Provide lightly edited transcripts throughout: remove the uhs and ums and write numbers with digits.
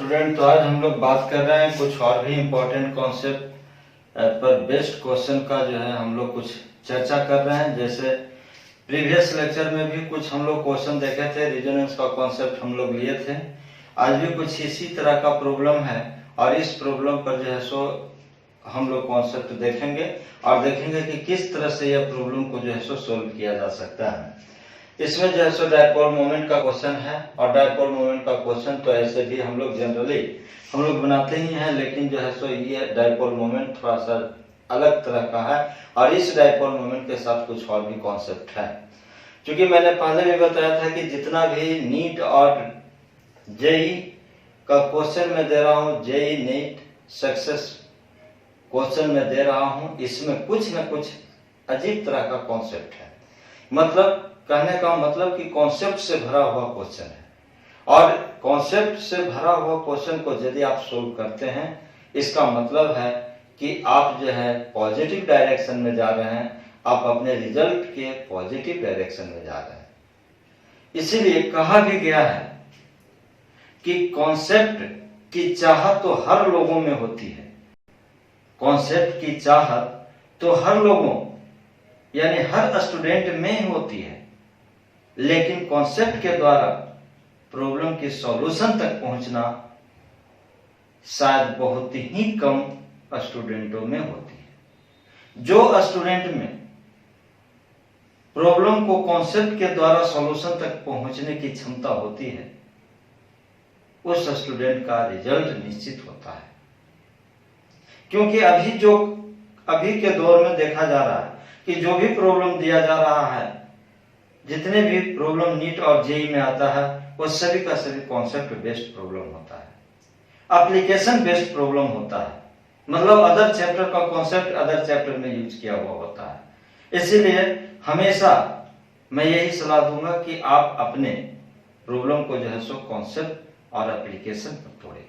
Student, तो आज हम लोग बात कर रहे हैं कुछ और भी इम्पोर्टेंट कॉन्सेप्ट पर बेस्ड क्वेश्चन का जो है हम लोग कुछ चर्चा कर रहे हैं। जैसे प्रीवियस लेक्चर में भी कुछ हम लोग क्वेश्चन देखे थे, रेजोनेंस का कॉन्सेप्ट हम लोग लिए थे। आज भी कुछ इसी तरह का प्रॉब्लम है और इस प्रॉब्लम पर जो है सो हम लोग कॉन्सेप्ट देखेंगे और देखेंगे कि किस तरह से यह प्रॉब्लम को जो है सो सोल्व किया जा सकता है। इसमें जो है सो डायपोल मोमेंट का क्वेश्चन है और डायपोल मोमेंट का क्वेश्चन तो ऐसे भी हम लोग जनरली हम लोग बनाते ही हैं, लेकिन जो है सो ये डायपोल मोमेंट थोड़ा सा अलग तरह का है और इस डायपोल मोमेंट के साथ कुछ और भी कॉन्सेप्ट है। क्योंकि मैंने पहले भी बताया था कि जितना भी नीट और जेई का क्वेश्चन मैं दे रहा हूँ, जेई नीट सक्सेस क्वेश्चन में दे रहा हूँ, इसमें कुछ न कुछ अजीब तरह का कॉन्सेप्ट है। मतलब कहने का मतलब कि कॉन्सेप्ट से भरा हुआ क्वेश्चन है और कॉन्सेप्ट से भरा हुआ क्वेश्चन को यदि आप सोल्व करते हैं, इसका मतलब है कि आप जो है पॉजिटिव डायरेक्शन में जा रहे हैं, आप अपने रिजल्ट के पॉजिटिव डायरेक्शन में जा रहे हैं। इसीलिए कहा भी गया है कि कॉन्सेप्ट की चाहत तो हर लोगों में होती है। कॉन्सेप्ट की चाहत तो हर लोगों यानी हर स्टूडेंट में ही होती है, लेकिन कॉन्सेप्ट के द्वारा प्रॉब्लम के सॉल्यूशन तक पहुंचना शायद बहुत ही कम स्टूडेंटों में होती है। जो स्टूडेंट में प्रॉब्लम को कॉन्सेप्ट के द्वारा सॉल्यूशन तक पहुंचने की क्षमता होती है, उस स्टूडेंट का रिजल्ट निश्चित होता है। क्योंकि अभी के दौर में देखा जा रहा है कि जो भी प्रॉब्लम दिया जा रहा है, जितने भी प्रॉब्लम नीट और जेई में आता है, वो सभी का सभी कॉन्सेप्ट बेस्ड प्रॉब्लम होता है, एप्लीकेशन बेस्ड प्रॉब्लम होता है। मतलब अदर चैप्टर का कॉन्सेप्ट अदर चैप्टर में यूज किया हुआ होता है। इसीलिए हमेशा मैं यही सलाह दूंगा कि आप अपने प्रॉब्लम को जो है सो कॉन्सेप्ट और एप्लीकेशन पर तोड़े।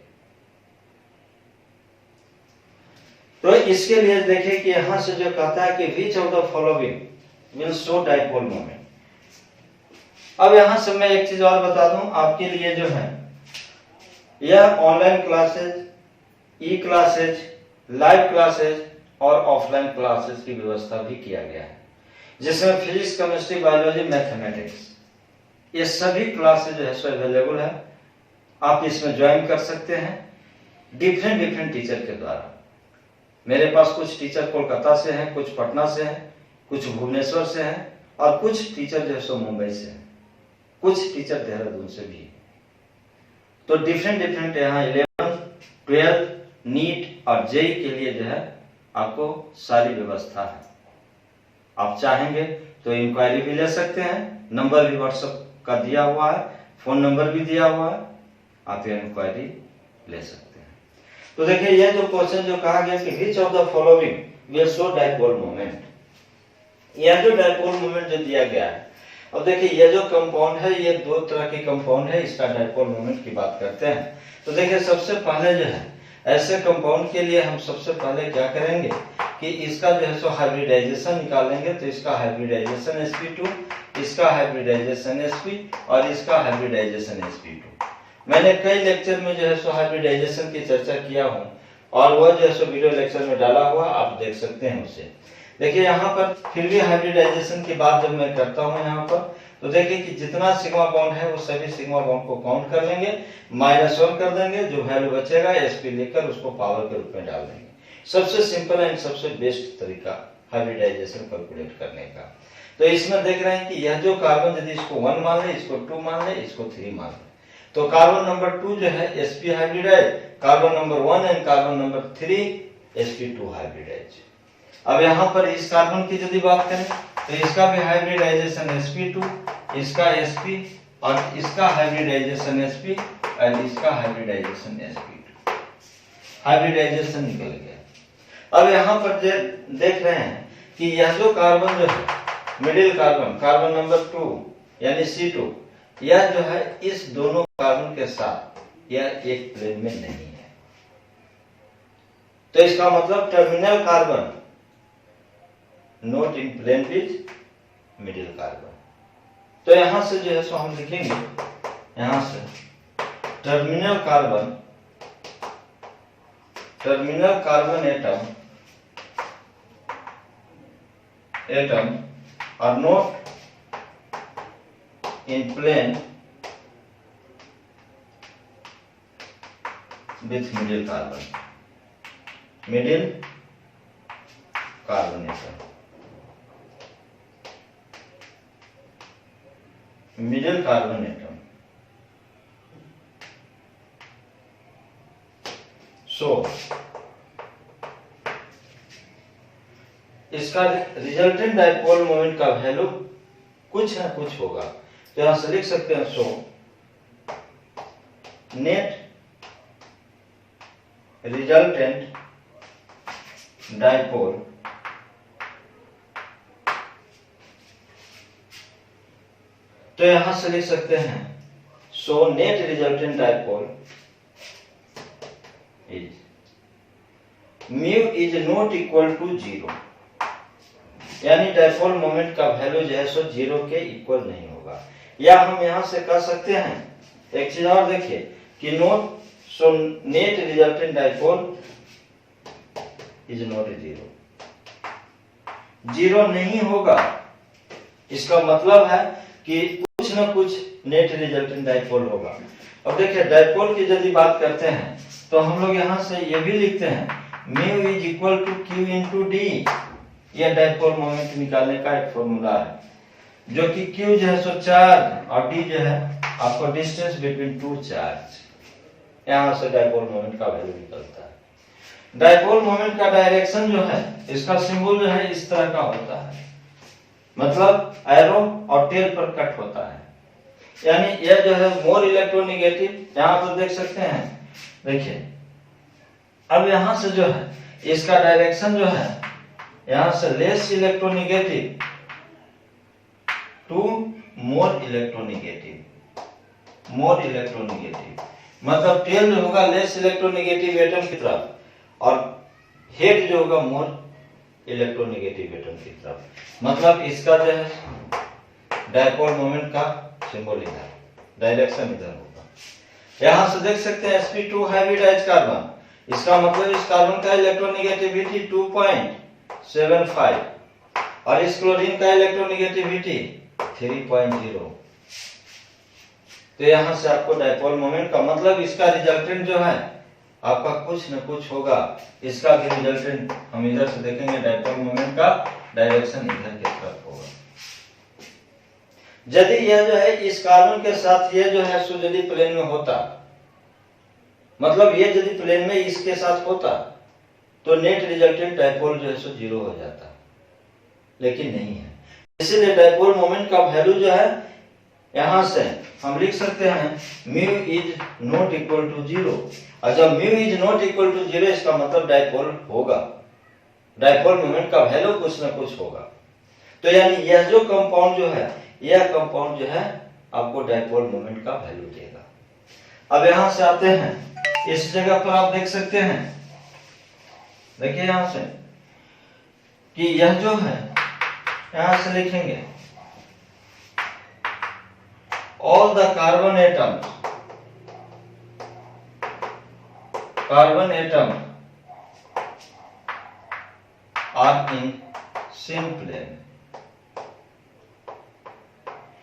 तो इसके लिए देखिए कि यहां से जो कहता है कि which of the following will show dipole moment. अब यहां से मैं एक चीज और बता दूं आपके लिए, जो है यह ऑनलाइन क्लासेज, ई क्लासेज, लाइव क्लासेज और ऑफलाइन क्लासेज की व्यवस्था भी किया गया है, जिसमें फिजिक्स, केमिस्ट्री, बायोलॉजी, मैथमेटिक्स, ये सभी क्लासेज जो है सो अवेलेबल है। आप इसमें ज्वाइन कर सकते हैं डिफरेंट टीचर के द्वारा। मेरे पास कुछ टीचर कोलकाता से हैं, कुछ पटना से हैं, कुछ भुवनेश्वर से हैं और कुछ टीचर जो है सो मुंबई से हैं, कुछ टीचर देहरादून से भी। तो डिफरेंट यहाँ 11, 12, नीट और जेई के लिए जो है आपको सारी व्यवस्था है। आप चाहेंगे तो इंक्वायरी भी ले सकते हैं, नंबर भी व्हाट्सएप का दिया हुआ है, फोन नंबर भी दिया हुआ है, आप ये इंक्वायरी ले सकते हैं। तो देखिए ये जो क्वेश्चन जो कहा गया कि which of the following will show dipole moment, यह जो डायपोल मोमेंट जो दिया गया है। अब देखिए ये जो कंपाउंड है, ये दो तरह के कंपाउंड है, इसका डायपोल मोमेंट की बात करते हैं। तो देखिए सबसे पहले जो है ऐसे कंपाउंड के लिए हम सबसे पहले क्या करेंगे कि इसका जो है सो हाइब्रिडाइजेशन निकालेंगे। तो इसका हाइब्रिडाइजेशन sp2, इसका हाइब्रिडाइजेशन sp और इसका हाइब्रिडाइजेशन sp2। मैंने कई लेक्चर में जो है सो हाइब्रिडाइजेशन की चर्चा किया हूँ और वह जो है सो वीडियो लेक्चर में डाला हुआ, आप देख सकते हैं उसे। देखिए यहाँ पर फिर भी हाइब्रिडाइजेशन की बात जब मैं करता हूँ यहाँ पर, तो देखिए कि जितना सिग्मा बॉन्ड है वो सभी सिग्मा बॉन्ड को काउंट कर लेंगे, -1 कर देंगे, जो वैल्यू बचेगा sp लेकर उसको पावर के रूप में डाल देंगे। सबसे सिंपल एंड सबसे बेस्ट तरीका हाइब्रिडाइजेशन कैलकुलेट करने का। तो इसमें देख रहे हैं कि यह जो कार्बन, यदि इसको 1 मान ले, इसको 2 मान ले, इसको 3 मान ले, तो कार्बन नंबर 2 जो है sp hybridise, carbon number 1 and carbon number 3 sp2 hybridise. अब यहाँ पर इस कार्बन की यदि बात करें तो इसका भी हाइब्रिडाइजेशन sp2, इसका sp और इसका हाइब्रिडाइजेशन sp और इसका हाइब्रिडाइजेशन sp2। हाइब्रिडाइजेशन निकल गया। अब यहाँ पर देख रहे हैं कि यह जो कार्बन जो है मिडिल कार्बन, कार्बन नंबर 2 यानी C2, यह जो है इस दोनों कार्बन के साथ यह एक प्लेन में नहीं है। तो इसका मतलब terminal carbon not in plane with middle carbon. तो यहां से जो है सो हम लिखेंगे, यहां से terminal carbon terminal carbon atom are not in plane with middle carbon atom, middle carbon atom. So इसका रिजल्टेंट डाइपोल मोमेंट का वैल्यू कुछ ना कुछ होगा, तो यहां से लिख सकते हैं सो नेट रिजल्टेंट डाइपोल तो यहां से लिख सकते हैं so net resultant dipole is mu is not equal to 0, यानी डाइपोल मोमेंट का वैल्यू जो है सो 0 के इक्वल नहीं होगा। या हम यहां से कह सकते हैं एक चीज और देखिए कि note so net resultant dipole is not 0 नहीं होगा। इसका मतलब है कि कुछ ना कुछ नेट रिजल्टेंट डाइपोल होगा। अब देखिए डाइपोल की यदि बात करते हैं तो हम लोग यहां से ये भी लिखते हैं mu is equal to Q into D, यह डाइपोल मोमेंट निकालने का एक फॉर्मूला है, जो कि क्यू जो है सो चार्ज और डी जो है आपको डिस्टेंस बिटवीन टू चार्ज, यहां से डाइपोल मोमेंट का वैल्यू निकलता है। डाइपोल मोमेंट का डायरेक्शन जो है इसका सिंबल जो है इस तरह का होता है, मतलब एरो और टेल पर कट होता है, यानी यह जो है मोर इलेक्ट्रोनेगेटिव, यहां पर देख सकते हैं। देखिए अब यहां से जो है इसका डायरेक्शन जो है यहां से less electronegative to more electronegative, मतलब टेल जो होगा लेस इलेक्ट्रोनेगेटिव एटम की तरफ और हेड जो होगा मोर इलेक्ट्रोनेगेटिव एटम की तरफ, मतलब इसका जो है डाइपोल मोमेंट का सिंबल इधर, डायरेक्शन इधर होगा। यहां से देख सकते हैं sp2 हाइब्रिडाइज्ड कार्बन, इसका मतलब इस कार्बन का इलेक्ट्रोनेगेटिविटी 2.75 और इस क्लोरीन का इलेक्ट्रोनेगेटिविटी 3.0। तो यहां से आपको डाइपोल मोमेंट का मतलब इसका रिजल्टेंट जो है आपका कुछ न कुछ होगा। इसका भी रिजल्टेंट हम इधर से देखेंगे, डाइपोल मोमेंट का डायरेक्शन इधर की तरफ होगा। यदि यह जो है इस कार्बन के साथ ये जो है सो यदि प्लेन में होता, मतलब ये यदि प्लेन में इसके साथ होता तो नेट रिजल्टेंट डाइपोल जो है सो 0 हो जाता, लेकिन नहीं है। इसीलिए डाइपोल मोमेंट का वैल्यू जो है यहां से हम लिख सकते हैं mu is not equal to 0, और जब mu is not equal to 0 इसका मतलब डाइपोल होगा, डाइपोल मोमेंट का वैल्यू कुछ ना कुछ होगा। तो यानी यह जो कंपाउंड जो है यह कंपाउंड जो है आपको डाइपोल मोमेंट का वैल्यू देगा। अब यहां से आते हैं, इस जगह पर आप देख सकते हैं, देखिए यहां से कि यह जो है यहां से लिखेंगे all the carbon atom are in same plane.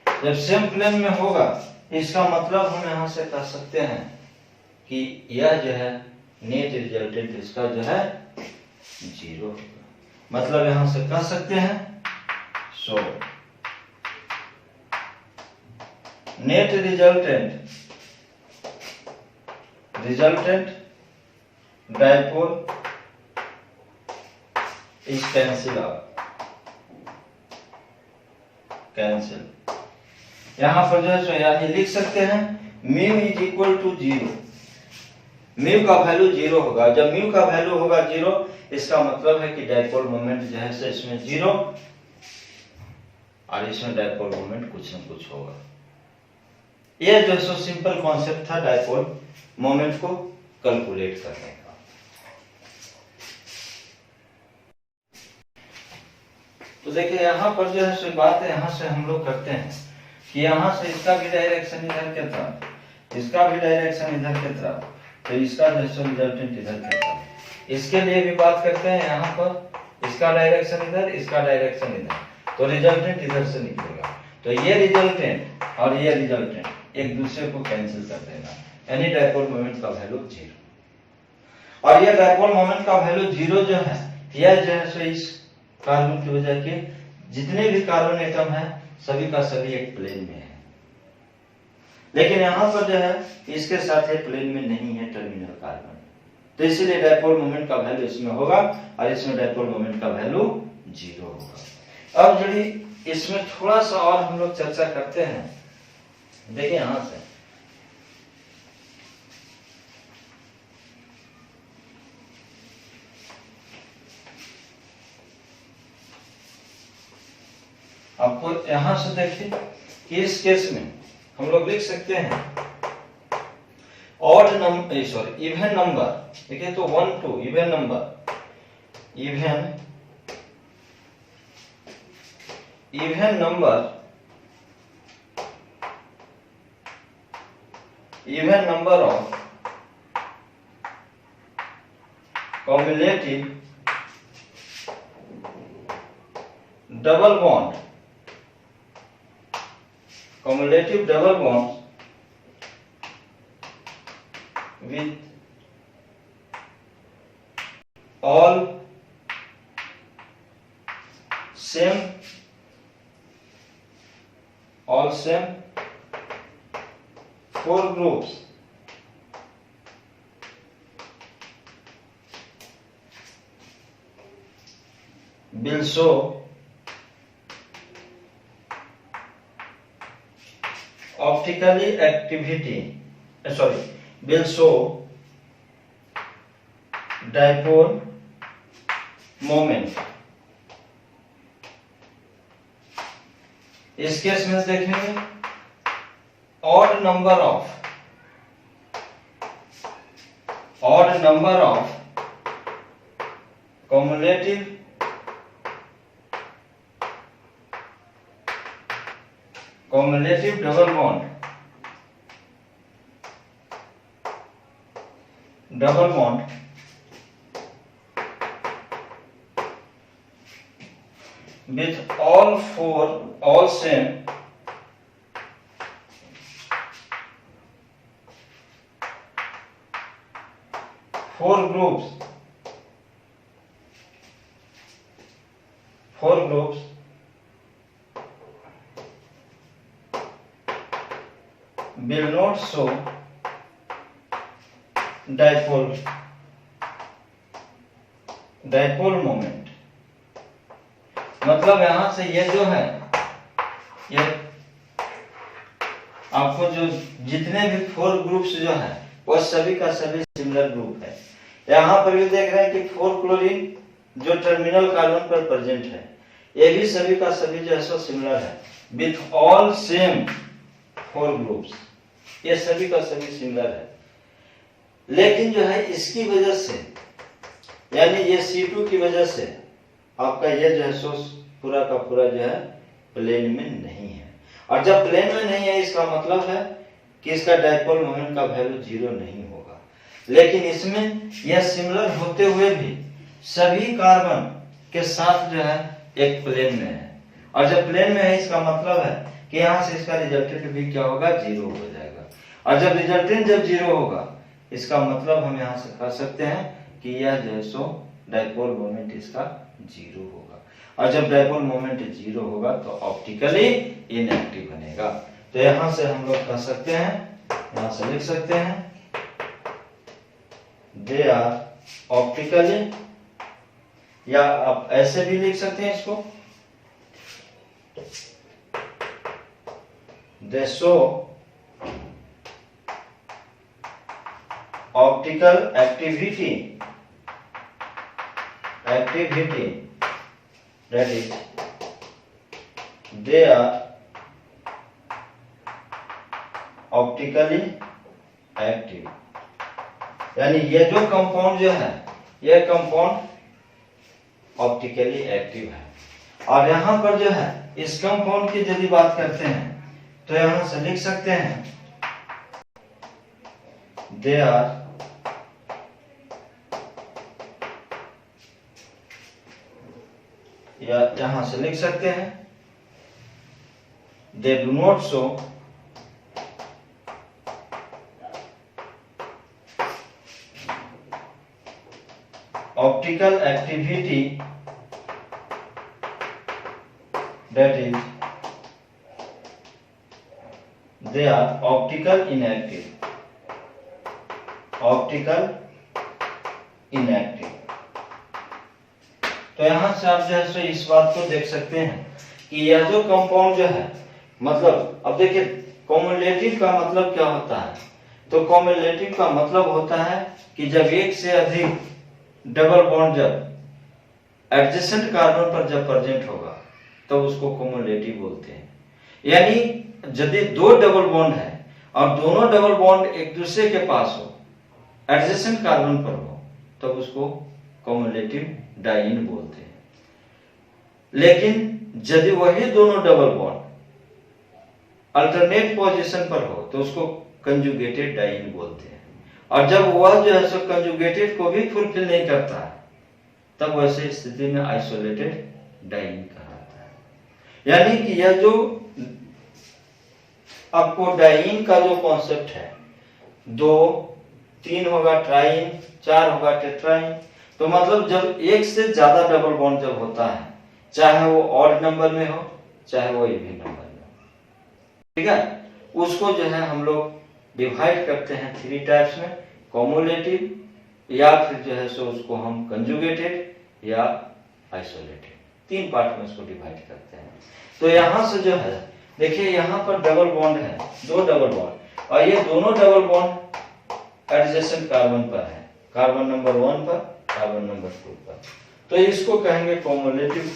जब सेम प्लेन में होगा इसका मतलब हम यहां से कह सकते हैं कि यह जो है नेट रिजल्टेंट इसका जो है 0 होगा। मतलब यहां से कह सकते हैं so net resultant dipole is cancel. यहां पर जो है सो यानी लिख सकते हैं mu is equal to 0, mu का वैल्यू 0 होगा। जब म्यू का वैल्यू होगा 0 इसका मतलब है कि डाइपोल मोमेंट जो है सो इसमें 0 और इसमें डाइपोल मोमेंट कुछ न कुछ होगा। यह जो सो सिंपल कॉन्सेप्ट था डाइपोल मोमेंट को कैलकुलेट करने का। तो देखिए यहाँ पर जो है सो बात है, यहाँ से हम लोग करते हैं कि यहाँ से इसका भी डायरेक्शन इधर की तरफ, इसका भी डायरेक्शन इधर की तरफ, तो इसका जो है सो रिजल्टेंट इधर की तरफ। इसके लिए भी बात करते हैं यहाँ पर, इसका डायरेक्शन इधर, इसका डायरेक्शन इधर, तो रिजल्टेंट इधर से निकलेगा। तो ये रिजल्टेंट और ये रिजल्टेंट एक दूसरे को कैंसिल कर देगा, यानी डायपोल मोमेंट का वैल्यू 0। और ये डायपोल मोमेंट का वैल्यू 0 जो है, यह जो है सो इस कार्बन की वजह के जितने भी कार्बन एटम है सभी का सभी एक प्लेन में है, लेकिन यहाँ पर जो है इसके साथ एक प्लेन में नहीं है टर्मिनल कार्बन, तो इसीलिए डायपोल मोमेंट का वैल्यू इसमें होगा और इसमें डायपोल मोमेंट का वैल्यू 0 होगा। अब जो इसमें थोड़ा सा और हम लोग चर्चा करते हैं, देखिए यहां से आपको यहां से देखिए कि इस केस में हम लोग लिख सकते हैं odd number, sorry even number, देखिए तो 1 2 even number, even number of cumulative double bonds with all same 4 groups will show optically activity, will show dipole moment। इस केस में देखेंगे odd number of cumulative double bond with all same 4 groups will not show dipole moment। मतलब यहां से ये जो है, ये आपको जो जितने भी 4 ग्रुप्स जो है वो सभी का सभी सिमिलर ग्रुप है। यहाँ पर भी देख रहे हैं कि 4 क्लोरीन जो टर्मिनल कार्बन पर प्रेजेंट है, ये भी सभी का सभी जो है सो सिमिलर है विथ ऑल सेम 4 ग्रुप्स, ये सभी का सभी सिमिलर है। लेकिन जो है इसकी वजह से, यानी ये C2 की वजह से आपका ये जो है सो पूरा का पूरा जो है प्लेन में नहीं है, और जब प्लेन में नहीं है इसका मतलब है कि इसका डायपोल मोमेंट का वैल्यू 0 नहीं होगा। लेकिन इसमें यह सिमिलर होते हुए भी सभी कार्बन के साथ जो है एक प्लेन में है, और जब प्लेन में है इसका मतलब है कि यहाँ से इसका रिजल्टेंट भी क्या होगा, 0 हो जाएगा। और जब रिजल्टेंट जब 0 होगा इसका मतलब हम यहाँ से कह सकते हैं कि यह जो है सो डायपोल मोमेंट इसका 0 होगा, और जब डायपोल मोमेंट 0 होगा तो ऑप्टिकली इनएक्टिव बनेगा। तो यहां से हम लोग कह सकते हैं, यहां से लिख सकते हैं दे आर ऑप्टिकली, या आप ऐसे भी लिख सकते हैं इसको, दे show optical activity that is they are optically active. यानी ये जो कंपाउंड जो है ये कंपाउंड ऑप्टिकली एक्टिव है। और यहां पर जो है इस कंपाउंड की यदि बात करते हैं तो यहां से लिख सकते हैं दे आर या यहां से लिख सकते हैं they do not show optical activity that is they are optical inactive। तो यहां से आप जो है सो इस बात को देख सकते हैं कि यह जो कंपाउंड जो है, मतलब अब देखिए कॉम्युलेटिव का मतलब क्या होता है। तो कॉम्युलेटिव का मतलब होता है कि जब एक से अधिक डबल बॉन्ड जब एडजेसेंट कार्बन पर जब प्रेजेंट होगा तो उसको कॉम्युलेटिव बोलते हैं। यानी यदि दो डबल बॉन्ड है और दोनों डबल बॉन्ड एक दूसरे के पास हो, एडजेसेंट कार्बन पर हो, तो उसको कॉम्युलेटिव डाइईन बोलते हैं। लेकिन यदि वही दोनों डबल बॉन्ड अल्टरनेट पोजीशन पर हो तो उसको कंजुगेटेड डाइईन बोलते हैं। और जब वह जो है सो कंजुगेटेड को भी फुलफिल नहीं करता है तब वैसे स्थिति में आइसोलेटेड डाइईन कहलाता है। यानी कि यह जो आपको डाइईन का जो कॉन्सेप्ट है, 2 3 होगा ट्राइन, 4 होगा टेट्राइन। तो मतलब जब एक से ज्यादा डबल बॉन्ड जब होता है, चाहे वो ऑड नंबर में हो चाहे वो इवन नंबर में हो, ठीक है, उसको जो है हम लोग डिवाइड करते हैं 3 टाइप्स में, कॉम्युलेटिव या फिर जो है सो उसको हम कंजुगेटेड या आइसोलेटेड, 3 पार्ट में उसको डिवाइड करते हैं। तो यहां से जो है देखिए यहाँ पर डबल बॉन्ड है, 2 डबल बॉन्ड, और ये दोनों डबल बॉन्ड एडजेसेंट कार्बन पर है, कार्बन नंबर 1 पर, कार्बन नंबर 2 पर। तो इसको कहेंगे कॉम्युलेटिव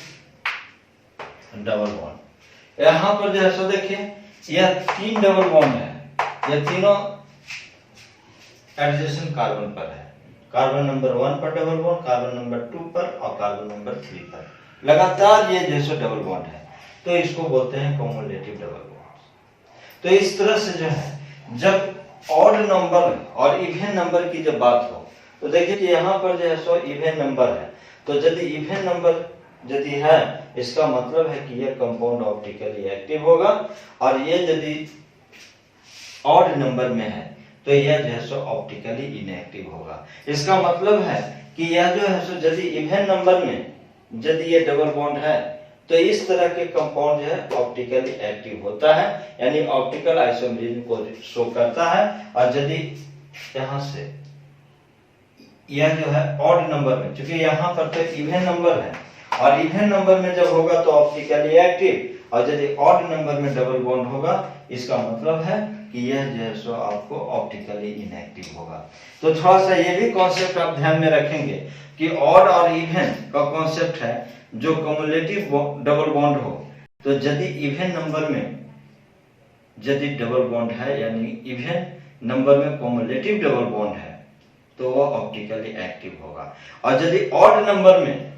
डबल बॉन्ड। यहाँ पर जो है सो देखिए यह 3 डबल बॉन्ड है, यह तीनों एडजेसेंट कार्बन पर है, कार्बन नंबर 1 पर डबल बॉन्ड, कार्बन नंबर 2 पर और कार्बन नंबर 3 पर, लगातार ये जैसे डबल बॉन्ड है, तो इसको बोलते हैं कॉम्युलेटिव डबल बॉन्ड। तो इस तरह से जो है जब ऑड नंबर और इवन नंबर की जब बात हो तो देखिए कि यहाँ पर जो है सो इवन नंबर है, तो यदि इवन नंबर यदि है इसका मतलब है कि यह कंपाउंड ऑप्टिकली एक्टिव होगा, और ये यदि ऑड नंबर में है तो यह जो है सो ऑप्टिकली इनएक्टिव होगा। इसका मतलब है कि यह जो है सो यदि इवन नंबर में यदि ये डबल बॉन्ड है तो इस तरह के कंपाउंड जो है ऑप्टिकली एक्टिव होता है, यानी ऑप्टिकल आइसोमरिज्म को शो करता है। और यदि यहां से यह जो है ऑड नंबर में, क्योंकि यहाँ पर तो इवन नंबर है और इवन नंबर में जब होगा तो ऑप्टिकली एक्टिव, और यदि ऑड नंबर में डबल बॉन्ड होगा इसका मतलब है कि यह जो है सो आपको ऑप्टिकली इनएक्टिव होगा। तो थोड़ा सा ये भी कॉन्सेप्ट आप ध्यान में रखेंगे कि ऑड और इवन का कॉन्सेप्ट है, जो कम्युलेटिव डबल बॉन्ड हो तो यदि इवन नंबर में यदि डबल बॉन्ड है, यानी इवन नंबर में कम्युलेटिव डबल बॉन्ड है तो वह ऑप्टिकली एक्टिव होगा। और यदि ऑड नंबर में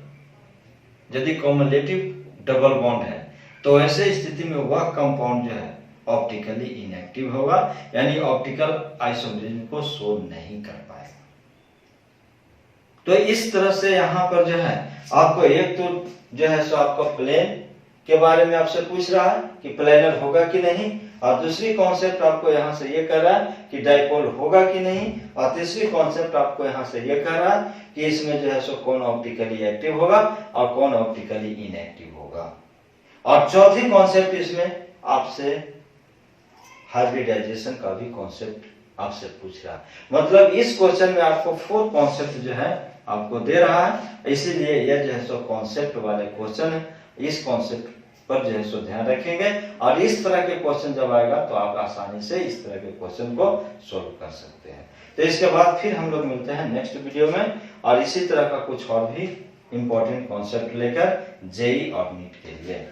यदि कम्युलेटिव डबल बॉन्ड है तो ऐसे स्थिति में वह कंपाउंड जो है ऑप्टिकली इनएक्टिव होगा, यानी ऑप्टिकल आइसोमरिज्म को शो नहीं कर पाएगा। तो इस तरह से यहाँ पर जो है आपको एक तो जो है सो आपका प्लेन के बारे में आपसे पूछ रहा है कि प्लेनर होगा कि नहीं, और दूसरी कॉन्सेप्ट आपको यहाँ से ये कह रहा है कि डाइपोल होगा कि नहीं, और तीसरी कॉन्सेप्ट आपको यहाँ से ये कह रहा है कि इसमें जो है सो कौन ऑप्टिकली एक्टिव होगा और कौन ऑप्टिकली इनएक्टिव होगा। और चौथी कॉन्सेप्ट इसमें आपसे हाइब्रिडाइजेशन का भी कॉन्सेप्ट आपसे पूछ रहा है। मतलब इस क्वेश्चन में आपको 4 कॉन्सेप्ट जो है आपको दे रहा है, इसीलिए यह जो है सो कॉन्सेप्ट वाले क्वेश्चन है। इस कॉन्सेप्ट पर जो है सो ध्यान रखेंगे, और इस तरह के क्वेश्चन जब आएगा तो आप आसानी से इस तरह के क्वेश्चन को सोल्व कर सकते हैं। तो इसके बाद फिर हम लोग मिलते हैं नेक्स्ट वीडियो में, और इसी तरह का कुछ और भी इंपॉर्टेंट कॉन्सेप्ट लेकर जेईई और नीट के लिए।